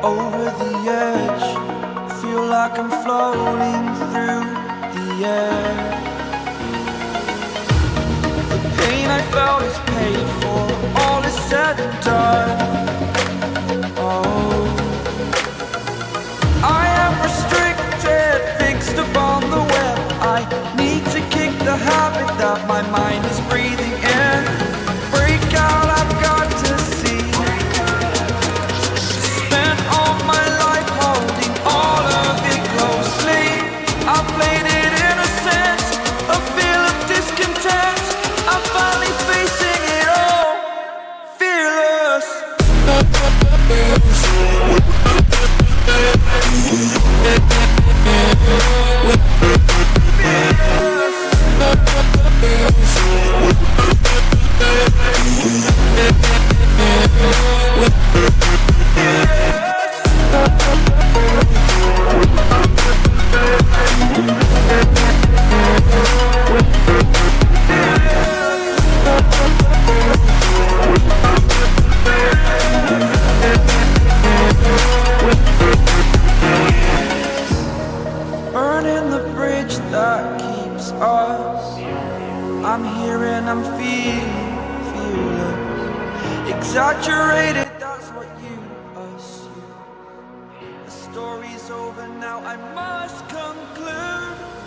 Over the edge, feel like I'm floating through the air. The pain I felt is paid for, all is said and done. Oh, I am restricted, fixed upon the web. I need to kick the habit that my mind is breathing in. Break out, I've got to see. Spent all my life holding all of it closely. I played it innocent, a feel of discontent. I'm finally facing it all, fearless. Burning the bridge that keeps us. I'm here and I'm feeling fearless. Exaggerated, that's what you assume. The story's over now, I must conclude.